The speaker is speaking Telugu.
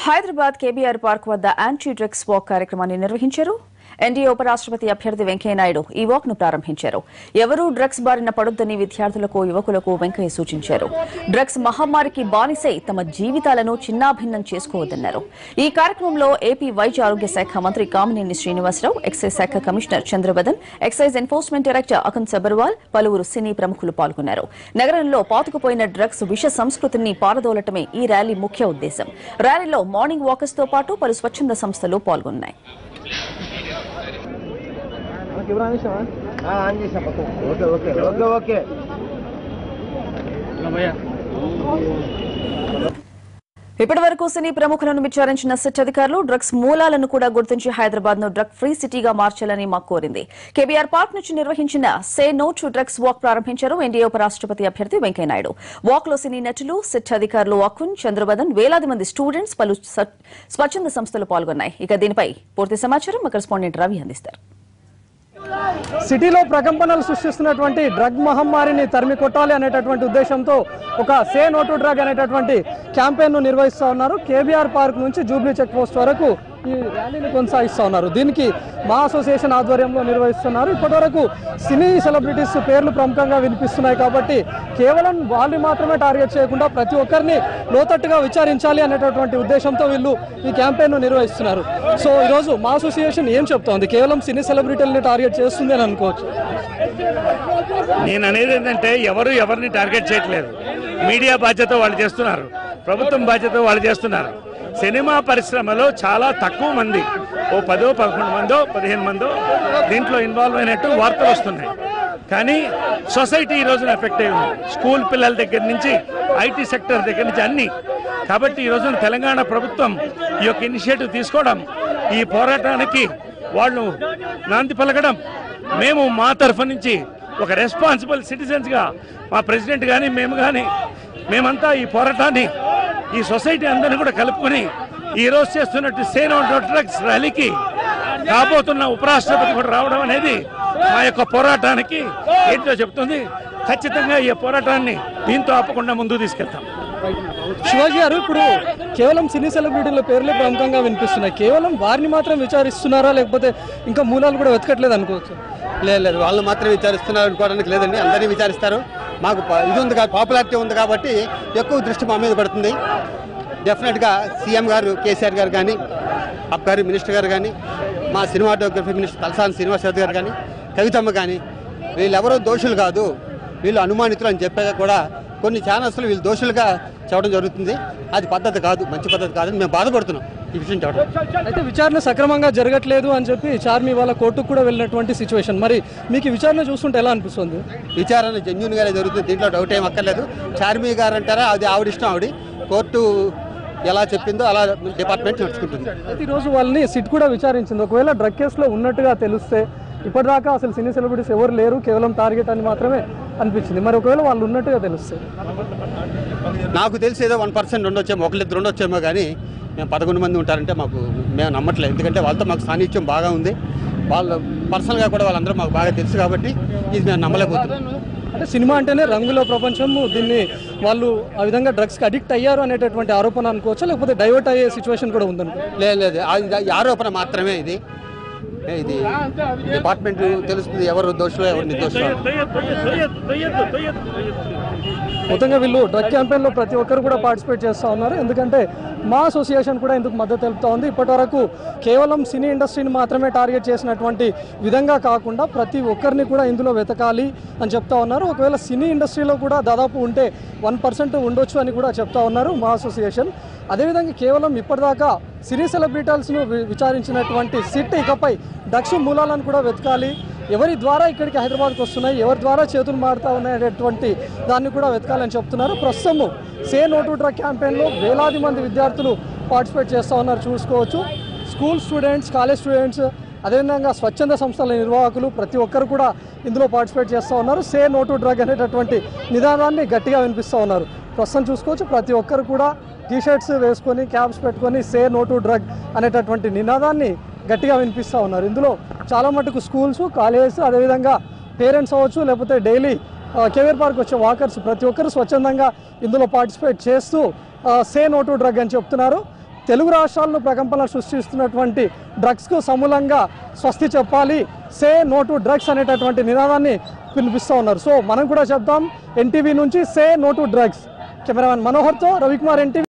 హైదరాబాద్ కేబీఆర్ పార్క్ వద్ద యాంటీ డ్రగ్స్ వాక్ కార్యక్రమాన్ని నిర్వహించారు. ఎన్డీఏ ఉపరాష్ట్రపతి అభ్యర్థి వెంకయ్యనాయుడు ఈ వాక్ ను ప్రారంభించారు. ఎవరూ డ్రగ్స్ బారిన పడొద్దని విద్యార్థులకు, యువకులకు వెంకయ్య సూచించారు. డ్రగ్స్ మహమ్మారికి బానిసై తమ జీవితాలను చిన్నాభిన్నం చేసుకోవద్దన్నారు. ఈ కార్యక్రమంలో ఏపీ వైద్య ఆరోగ్య శాఖ మంత్రి కామినేని శ్రీనివాసరావు, ఎక్సైజ్ శాఖ commissioner Chandrabadan, excise enforcement director Akun Sabharwal, పలువురు సినీ ప్రముఖులు పాల్గొన్నారు. నగరంలో పాతుకుపోయిన డ్రగ్స్ విష సంస్కృతిని పారదోలటమే ఈ ర్యాలీ ముఖ్య ఉద్దేశం. ర్యాలీలో మార్నింగ్ వాకర్స్ తో పాటు పలు స్వచ్ఛంద సంస్థలు పాల్గొన్నాయి. ఇప్పటి వరకు సినీ ప్రముఖులను విచారించిన సిట్ అధికారులు డ్రగ్స్ మూలాలను కూడా గుర్తించి హైదరాబాద్ ను డ్రగ్ ఫ్రీ సిటీగా మార్చాలని మాకు కోరింది. కేబీఆర్ పార్క్ నుంచి నిర్వహించిన సే నో టు డ్రగ్స్ వాక్ ప్రారంభించారు ఎన్డీఏ ఉపరాష్ట్రపతి అభ్యర్థి వెంకయ్యనాయుడు. వాక్ లో సినీ నటులు, సిట్ అధికారులు అకున్, చంద్రబదన్, వేలాది మంది స్టూడెంట్స్, పలు స్వచ్ఛంద సంస్థలు పాల్గొన్నాయి. ఇక దీనిపై పూర్తి సమాచారం మా కరెస్పాండెంట్ రవి అందిస్తారు. సిటీలో ప్రకంపనలు సృష్టిస్తున్నటువంటి డ్రగ్ మహమ్మారిని తరిమి కొట్టాలి అనేటటువంటి ఉద్దేశంతో ఒక సే నో టు డ్రగ్ అనేటటువంటి క్యాంపెయిన్ ను నిర్వహిస్తూ ఉన్నారు. కేబీఆర్ పార్క్ నుంచి జూబ్లీ చెక్ పోస్ట్ వరకు ఈ ర్యాలీని కొనసాగిస్తూ ఉన్నారు. దీనికి మా అసోసియేషన్ ఆధ్వర్యంలో నిర్వహిస్తున్నారు. ఇప్పటివరకు సినీ సెలబ్రిటీస్ పేర్లు ప్రముఖంగా వినిపిస్తున్నాయి కాబట్టి కేవలం వాళ్ళని మాత్రమే టార్గెట్ చేయకుండా ప్రతి ఒక్కరిని లోతట్టుగా విచారించాలి అనేటటువంటి ఉద్దేశంతో వీళ్ళు ఈ క్యాంపెయిన్ ను నిర్వహిస్తున్నారు. సో ఈరోజు మా అసోసియేషన్ ఏం చెప్తోంది? కేవలం సినీ సెలబ్రిటీలని టార్గెట్ చేస్తుంది అని అనుకోవచ్చు. నేను అనేది ఏంటంటే ఎవరిని టార్గెట్ చేయట్లేదు. మీడియా బాధ్యత వాళ్ళు చేస్తున్నారు, ప్రభుత్వం బాధ్యత వాళ్ళు చేస్తున్నారు. సినిమా పరిశ్రమలో చాలా తక్కువ మంది, 10, 11 మందో 15 మందో దీంట్లో ఇన్వాల్వ్ అయినట్టు వార్తలు వస్తున్నాయి. కానీ సొసైటీ ఈ రోజున ఎఫెక్ట్ అయి ఉంది. స్కూల్ పిల్లల దగ్గర నుంచి ఐటీ సెక్టర్ దగ్గర నుంచి అన్ని. కాబట్టి ఈ రోజున తెలంగాణ ప్రభుత్వం ఈ యొక్క ఇనిషియేటివ్ తీసుకోవడం, ఈ పోరాటానికి వాళ్ళు నాంది పలకడం, మేము మా తరఫు నుంచి ఒక రెస్పాన్సిబుల్ సిటిజన్స్గా మా ప్రెసిడెంట్ కానీ మేమంతా ఈ పోరాటాన్ని, ఈ సొసైటీ అందరినీ కూడా కలుపుకొని ఈరోజు చేస్తున్నట్టు సే నో టు డ్రగ్స్ ర్యాలీకి రాబోతున్న ఉపరాష్ట్రపతి కూడా రావడం అనేది మా యొక్క పోరాటానికి ఏంటో చెప్తుంది. ఖచ్చితంగా ఈ పోరాటాన్ని దీంతో ఆపకుండా ముందుకు తీసుకెళ్తాం. శివాజీ గారు, ఇప్పుడు కేవలం సినీ సెలబ్రిటీల పేర్లే ప్రముఖంగా వినిపిస్తున్నాయి. కేవలం వారిని మాత్రం విచారిస్తున్నారా, లేకపోతే ఇంకా మూలాలు కూడా వెతకట్లేదు అనుకోవచ్చు? లేదు, వాళ్ళు మాత్రం విచారిస్తున్నారు అనుకోవడానికి లేదండి. అందరినీ విచారిస్తారు. మాకు ఇది ఉంది, పాపులారిటీ ఉంది కాబట్టి ఎక్కువ దృష్టి మా మీద పడుతుంది. డెఫినెట్గా సీఎం గారు, కేసీఆర్ గారు కానీ, అబ్గారి మినిస్టర్ గారు కానీ, మా సినిమాటోగ్రఫీ మినిస్టర్ తలసాని శ్రీనివాసరావు గారు కానీ, కవితమ్మ కానీ, వీళ్ళెవరో దోషులు కాదు, వీళ్ళు అనుమానితులు అని చెప్పాక కూడా కొన్ని ఛానల్స్లో వీళ్ళు దోషులుగా చెప్పడం జరుగుతుంది. అది పద్ధతి కాదు, మంచి పద్ధతి కాదని మేము బాధపడుతున్నాం ఈ విషయం చెప్పడం. అయితే విచారణ సక్రమంగా జరగట్లేదు అని చెప్పి చార్మి వాళ్ళ కోర్టుకు కూడా వెళ్ళినటువంటి సిచ్యువేషన్. మరి మీకు విచారణ చూస్తుంటే ఎలా అనిపిస్తుంది? విచారణ జెన్యూన్గానే జరుగుతుంది, దీంట్లో డౌట్ ఏం అక్కర్లేదు. చార్మి గారు అంటారా, అది ఆవిడ ఇష్టం. ఆవిడ కోర్టు ఎలా చెప్పిందో అలా డిపార్ట్మెంట్ నడుచుకుంటుంది. అయితే ఈరోజు వాళ్ళని సిట్ కూడా విచారించింది. ఒకవేళ డ్రగ్ కేసులో ఉన్నట్టుగా తెలిస్తే, ఇప్పటిదాకా అసలు సినీ సెలబ్రిటీస్ ఎవరు లేరు, కేవలం టార్గెట్ అని మాత్రమే అనిపించింది. మరి ఒకవేళ వాళ్ళు ఉన్నట్టుగా తెలిస్తే, నాకు తెలిసి ఏదో 1% ఉండొచ్చేమో, 1-2 ఉండొచ్చేమో, కానీ మేము 11 మంది ఉంటారంటే మేము నమ్మట్లేదు. ఎందుకంటే వాళ్ళతో మాకు సాన్నిధ్యం బాగా ఉంది. వాళ్ళు పర్సనల్గా కూడా వాళ్ళందరూ మాకు బాగా తెలుసు కాబట్టి ఇది మేము నమ్మలేకపోతున్నాం. అంటే సినిమా అంటేనే రంగుల ప్రపంచం, దీన్ని వాళ్ళు ఆ విధంగా డ్రగ్స్కి అడిక్ట్ అయ్యారు అనేటటువంటి ఆరోపణ అనుకోవచ్చా, లేకపోతే డైవర్ట్ అయ్యే సిచ్యువేషన్ కూడా ఉందనుకో? లేదు, ఆరోపణ మాత్రమే. ఇది డిపార్ట్మెంట్ తెలుస్తుంది ఎవరు దోషులు, ఎవరు నిర్దోషులు. మొత్తంగా వీళ్ళు డ్రగ్ క్యాంపెయిన్లో ప్రతి ఒక్కరు కూడా పార్టిసిపేట్ చేస్తూ ఉన్నారు. ఎందుకంటే మా అసోసియేషన్ కూడా ఇందుకు మద్దతు తెలుపుతూ ఉంది. ఇప్పటివరకు కేవలం సినీ ఇండస్ట్రీని మాత్రమే టార్గెట్ చేసినటువంటి విధంగా కాకుండా ప్రతి ఒక్కరిని కూడా ఇందులో వెతకాలి అని చెప్తా ఉన్నారు. ఒకవేళ సినీ ఇండస్ట్రీలో కూడా దాదాపు ఉంటే 1% ఉండొచ్చు అని కూడా చెప్తా ఉన్నారు మా అసోసియేషన్. అదేవిధంగా కేవలం ఇప్పటిదాకా సినీ సెలబ్రిటీస్ను విచారించినటువంటి సిట్ ఇకపై డ్రగ్స్ మూలాలను కూడా వెతకాలి, ఎవరి ద్వారా ఇక్కడికి హైదరాబాద్కి వస్తున్నాయి, ఎవరి ద్వారా చేతులు మారుతూ ఉన్నాయనేటువంటి దాన్ని కూడా వెతకాలని చెప్తున్నారు. ప్రస్తుతం సే నో టు డ్రగ్ క్యాంపెయిన్లో వేలాది మంది విద్యార్థులు పార్టిసిపేట్ చేస్తూ ఉన్నారు. చూసుకోవచ్చు, స్కూల్ స్టూడెంట్స్, కాలేజ్ స్టూడెంట్స్, అదేవిధంగా స్వచ్ఛంద సంస్థల నిర్వాహకులు ప్రతి ఒక్కరు కూడా ఇందులో పార్టిసిపేట్ చేస్తూ ఉన్నారు. సే నో టు డ్రగ్ అనేటటువంటి నినాదాన్ని గట్టిగా వినిపిస్తూ ఉన్నారు. ప్రస్తుతం చూసుకోవచ్చు, ప్రతి ఒక్కరు కూడా టీషర్ట్స్ వేసుకొని, క్యాప్స్ పెట్టుకొని సే నో టు డ్రగ్ అనేటటువంటి నినాదాన్ని గట్టిగా వినిపిస్తూ ఉన్నారు. ఇందులో చాలా మటుకు స్కూల్స్, కాలేజెస్, అదేవిధంగా పేరెంట్స్ అవ్వచ్చు, లేకపోతే డైలీ కేవీఆర్ పార్క్ వచ్చే వాకర్స్ ప్రతి ఒక్కరు స్వచ్ఛందంగా ఇందులో పార్టిసిపేట్ చేస్తూ సే నో టు డ్రగ్ అని చెప్తున్నారు. తెలుగు రాష్ట్రాలను ప్రకంపనలు సృష్టిస్తున్నటువంటి డ్రగ్స్కు సమూలంగా స్వస్తి చెప్పాలి, సే నో టు డ్రగ్స్ అనేటటువంటి నినాదాన్ని వినిపిస్తూ ఉన్నారు. సో మనం కూడా చెప్తాం, ఎన్టీవీ నుంచి say no to drugs. Cameraman మనోహర్తో రవికుమార్, ఎన్టీవీ.